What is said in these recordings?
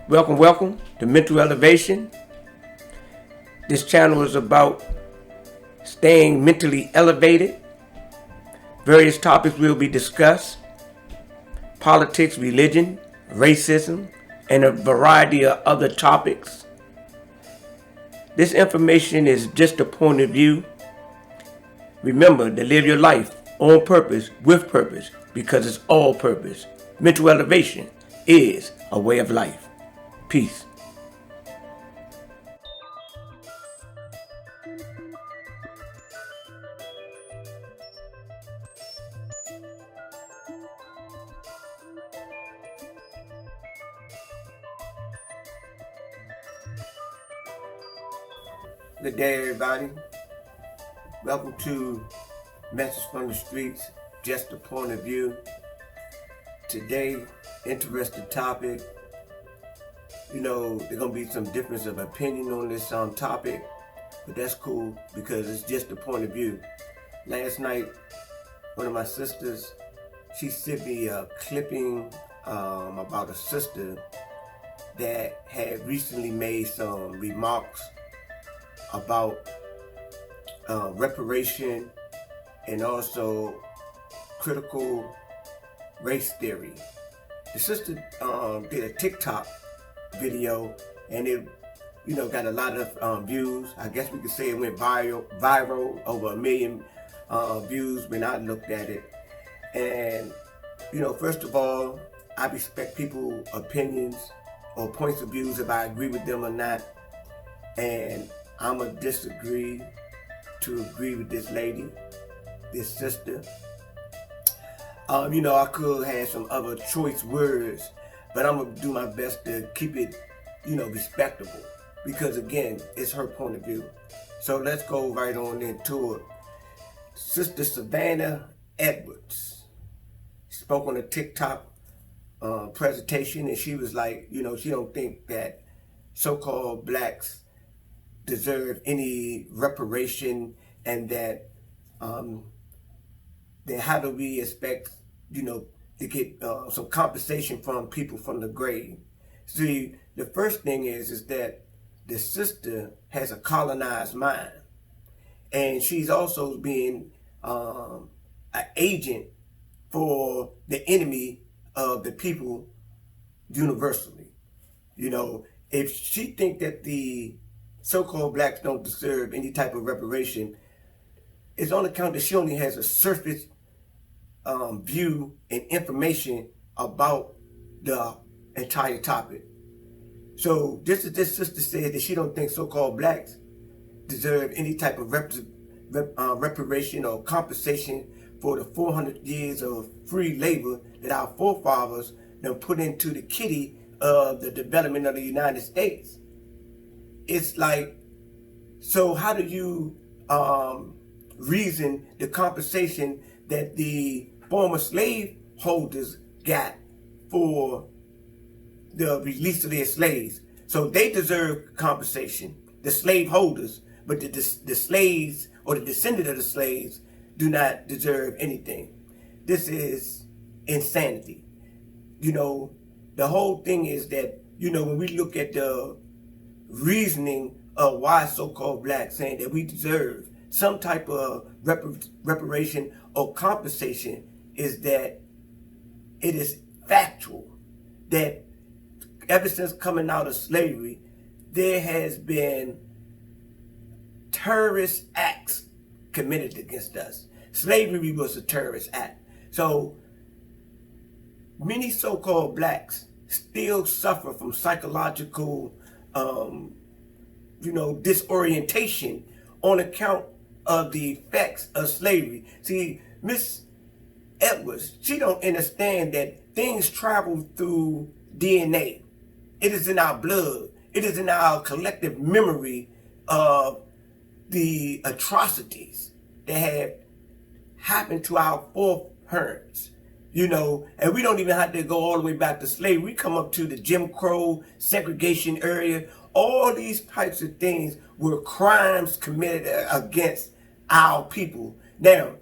Welcome to Mental Elevation. This channel is about staying mentally elevated. Various topics will be discussed: politics, religion, racism, and a variety of other topics. This information is just a point of view. Remember to live your life on purpose, with purpose, because it's all purpose. Mental elevation is a way of life. Peace. Good day, everybody. Welcome to Message from the Streets, just a point of view. Today, interesting topic. There's going to be some difference of opinion on this topic, but that's cool because it's just a point of view. Last night, one of my sisters, she sent me a clipping about a sister that had recently made some remarks about reparation and also critical race theory. The sister did a TikTok video and it got a lot of views. I guess we could say it went viral, over 1 million views when I looked at it. And first of all, I respect people's opinions or points of views if I agree with them or not, and I'm going to disagree to agree with this lady, this sister. I could have some other choice words, but I'm going to do my best to keep it, respectable. Because again, it's her point of view. So let's go right on into it. Sister Savanah Edwards spoke on a TikTok presentation, and she was like, she don't think that so-called blacks deserve any reparation, and that then how do we expect to get some compensation from people from the grave? See, the first thing is that the sister has a colonized mind, and she's also being an agent for the enemy of the people universally. If she think that the so-called blacks don't deserve any type of reparation, it's on account that she only has a surface view and information about the entire topic. So this sister said that she don't think so-called blacks deserve any type of reparation or compensation for the 400 years of free labor that our forefathers have put into the kitty of the development of the United States. It's like, so how do you reason the compensation that the former slave holders got for the release of their slaves? So they deserve compensation, the slave holders, but the slaves or the descendant of the slaves do not deserve anything. This is insanity. The whole thing is that, when we look at the reasoning of why so-called blacks saying that we deserve some type of reparation or compensation, is that it is factual that ever since coming out of slavery, there has been terrorist acts committed against us. Slavery was a terrorist act. So many so-called blacks still suffer from psychological disorientation on account of the effects of slavery. See, Miss Edwards, she don't understand that things travel through DNA. It is in our blood. It is in our collective memory of the atrocities that have happened to our foreparents. And we don't even have to go all the way back to slavery. We come up to the Jim Crow segregation area. All these types of things were crimes committed against our people. Now,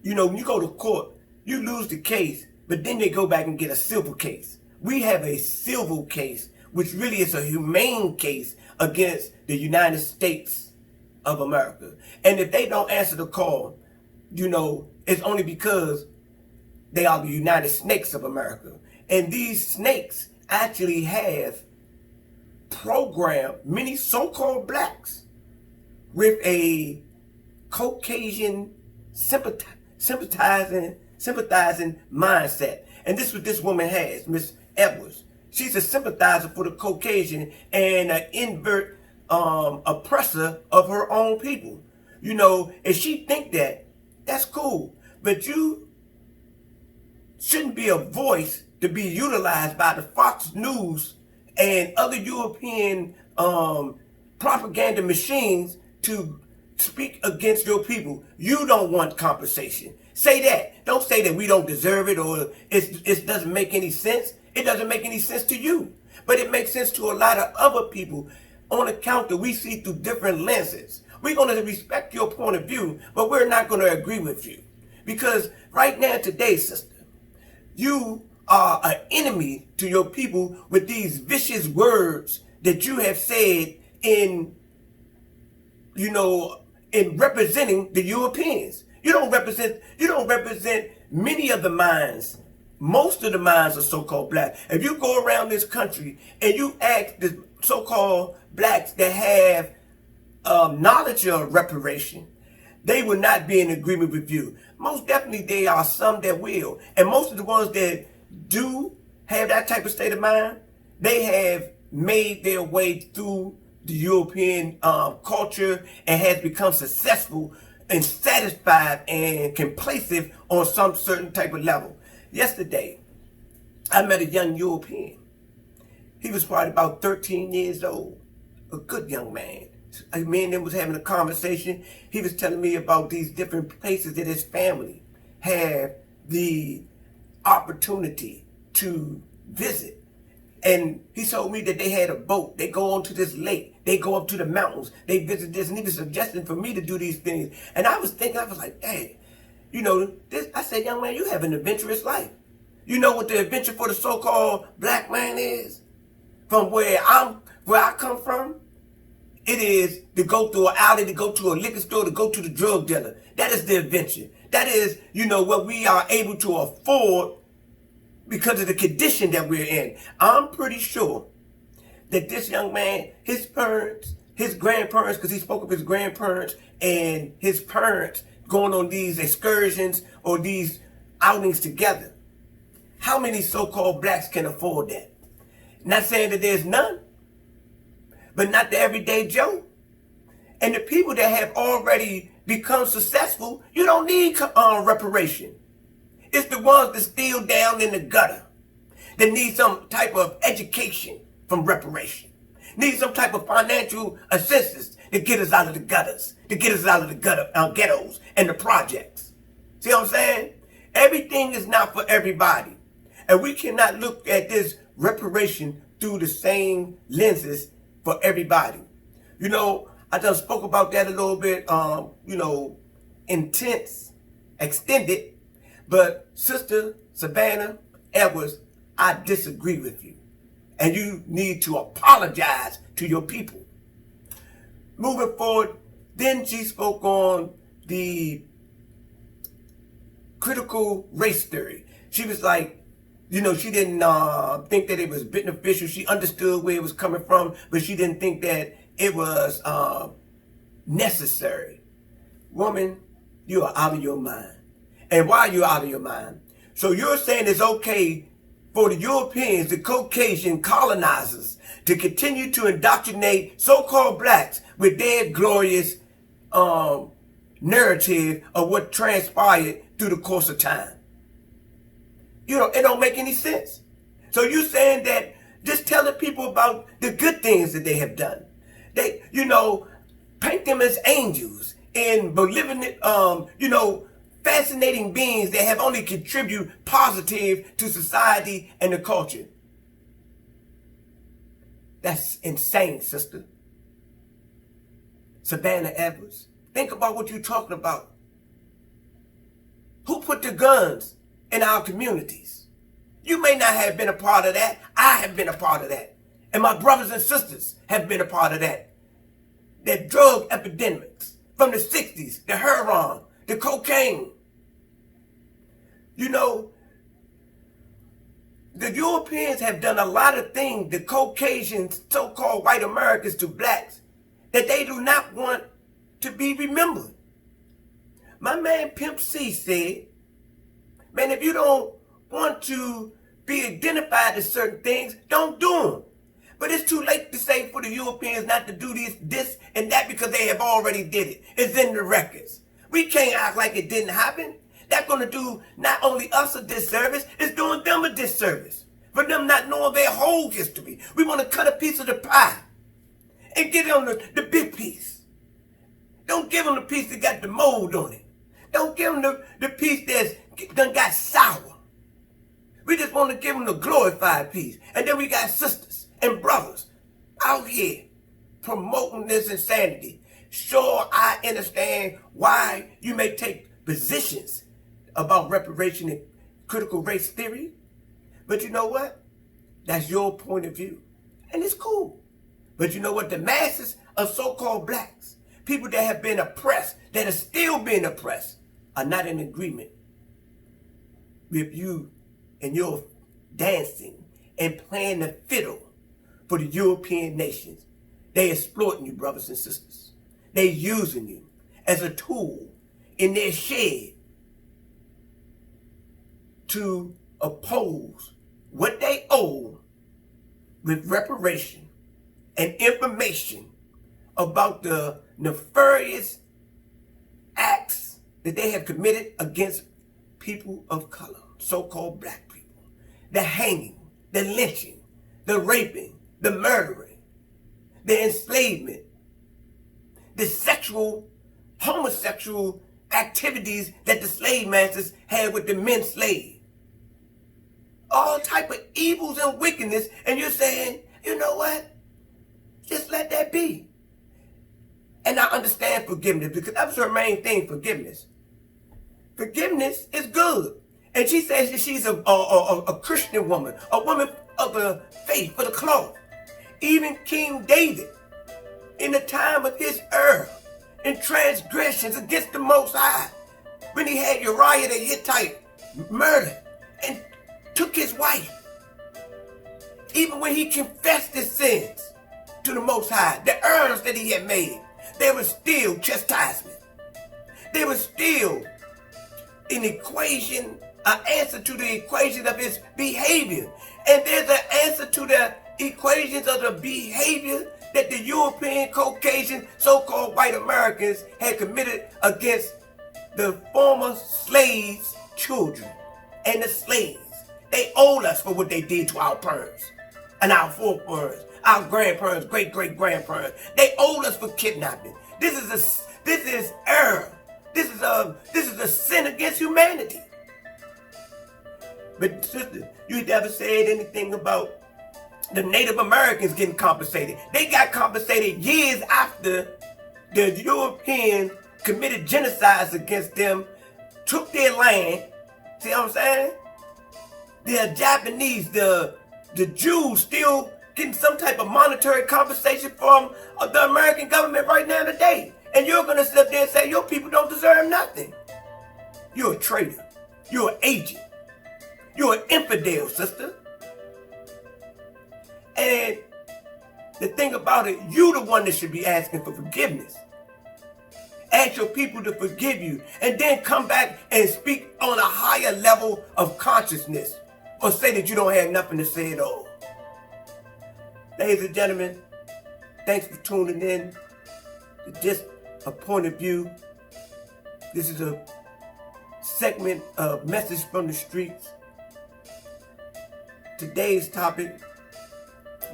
when you go to court, you lose the case, but then they go back and get a civil case. we have a civil case, which really is a humane case against the United States of America. And if they don't answer the call, it's only because they are the United Snakes of America. And these snakes actually have programmed many so-called blacks with a Caucasian sympathizing mindset. And this is what this woman has, Miss Edwards. She's a sympathizer for the Caucasian and an invert oppressor of her own people. If she think that, that's cool. But you shouldn't be a voice to be utilized by the Fox News and other European propaganda machines to speak against your people. You don't want compensation. Say that. Don't say that we don't deserve it or it doesn't make any sense. It doesn't make any sense to you. But it makes sense to a lot of other people on account that we see through different lenses. We're going to respect your point of view, but we're not going to agree with you. Because right now, today, sister, you are an enemy to your people with these vicious words that you have said in representing the Europeans. You don't represent many of the minds. Most of the minds are so-called black. If you go around this country and you ask the so-called blacks that have knowledge of reparation, they will not be in agreement with you. Most definitely there are some that will. And most of the ones that do have that type of state of mind, they have made their way through the European culture and has become successful and satisfied and complacent on some certain type of level. Yesterday, I met a young European. He was probably about 13 years old, a good young man. Me and him was having a conversation. He was telling me about these different places that his family have the opportunity to visit. And he told me that they had a boat. They go onto this lake. They go up to the mountains. They visit this. And he was suggesting for me to do these things. And I was like, hey, I said, young man, you have an adventurous life. You know what the adventure for the so-called black man is? From where I come from, it is to go through an alley, to go to a liquor store, to go to the drug dealer. That is the adventure. That is, what we are able to afford because of the condition that we're in. I'm pretty sure that this young man, his parents, his grandparents, because he spoke of his grandparents and his parents going on these excursions or these outings together. How many so-called blacks can afford that? Not saying that there's none, but not the everyday Joe. And the people that have already become successful, you don't need reparation. It's the ones that still down in the gutter, that need some type of education from reparation, need some type of financial assistance to get us out of the gutters, to get us out of the ghettos and the projects. See what I'm saying? Everything is not for everybody. And we cannot look at this reparation through the same lenses for everybody. I just spoke about that a little bit, intense, extended. But Sister Savanah Edwards, I disagree with you. And you need to apologize to your people. Moving forward, then she spoke on the critical race theory. She was like, she didn't think that it was beneficial. She understood where it was coming from, but she didn't think that it was necessary. Woman, you are out of your mind. And why are you out of your mind? So you're saying it's okay for the Europeans, the Caucasian colonizers, to continue to indoctrinate so-called blacks with their glorious narrative of what transpired through the course of time. It don't make any sense. So you're saying that just telling people about the good things that they have done. They, paint them as angels and malevolent, fascinating beings that have only contributed positive to society and the culture. That's insane, sister. Savanah Edwards, think about what you're talking about. Who put the guns in our communities? You may not have been a part of that. I have been a part of that. And my brothers and sisters have been a part of that. That drug epidemics from the 60s, the heroin, the cocaine. You know, the Europeans have done a lot of things, the Caucasians, so-called white Americans, to blacks, that they do not want to be remembered. My man Pimp C said, man, if you don't want to be identified as certain things, don't do them. But it's too late to say for the Europeans not to do this and that because they have already did it. It's in the records. We can't act like it didn't happen. That's going to do not only us a disservice, it's doing them a disservice. For them not knowing their whole history. We want to cut a piece of the pie and give them the big piece. Don't give them the piece that got the mold on it. Don't give them the piece that's done got sour. We just want to give them the glorified piece. And then we got sisters and brothers out here promoting this insanity. Sure, I understand why you may take positions about reparation and critical race theory. But you know what? That's your point of view. And it's cool. But you know what? The masses of so-called blacks, people that have been oppressed, that are still being oppressed, are not in agreement with you and your dancing and playing the fiddle for the European nations. They exploiting you, brothers and sisters. They using you as a tool in their shed to oppose what they owe with reparation and information about the nefarious acts that they have committed against people of color, so-called black people. The hanging, the lynching, the raping, the murdering, the enslavement, the sexual, homosexual activities that the slave masters had with the men slaves. All type of evils and wickedness, and you're saying, you know what? Just let that be. And I understand forgiveness, because that was her main thing, forgiveness. Forgiveness is good. And she says that she's a Christian woman, a woman of the faith, for the cloth. Even King David, in the time of his error and transgressions against the Most High, when he had Uriah the Hittite murdered and took his wife, even when he confessed his sins to the Most High, the errors that he had made, there was still chastisement. There was still an equation, an answer to the equation of his behavior. And there's an answer to the equations of the behavior that the European, Caucasian, so-called white Americans had committed against the former slaves' children and the slaves. They owe us for what they did to our parents and our foreparents, our grandparents, great-great-grandparents. They owe us for kidnapping. This is error. This is a sin against humanity. But sister, you never said anything about the Native Americans getting compensated. They got compensated years after the Europeans committed genocides against them, took their land. See what I'm saying? The Japanese, the Jews still getting some type of monetary compensation from the American government right now today. And you're going to sit there and say your people don't deserve nothing. You're a traitor. You're an agent. You're an infidel, sister. And the thing about it, you the one that should be asking for forgiveness. Ask your people to forgive you and then come back and speak on a higher level of consciousness or say that you don't have nothing to say at all. Ladies and gentlemen, thanks for tuning in to Just a Point of View. This is a segment of Message from the Streets. Today's topic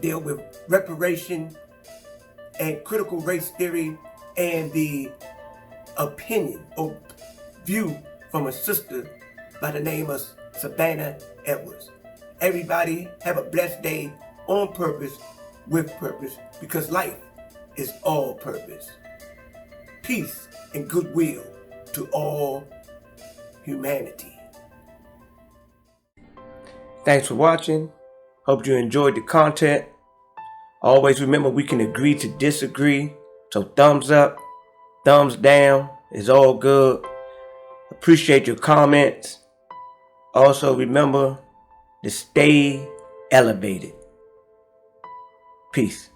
deal with reparation and critical race theory and the opinion or view from a sister by the name of Savanah Edwards. Everybody have a blessed day on purpose, with purpose, because life is all purpose. Peace and goodwill to all humanity. Thanks for watching. Hope you enjoyed the content. Always remember we can agree to disagree. So thumbs up, thumbs down is all good. Appreciate your comments. Also remember to stay elevated. Peace.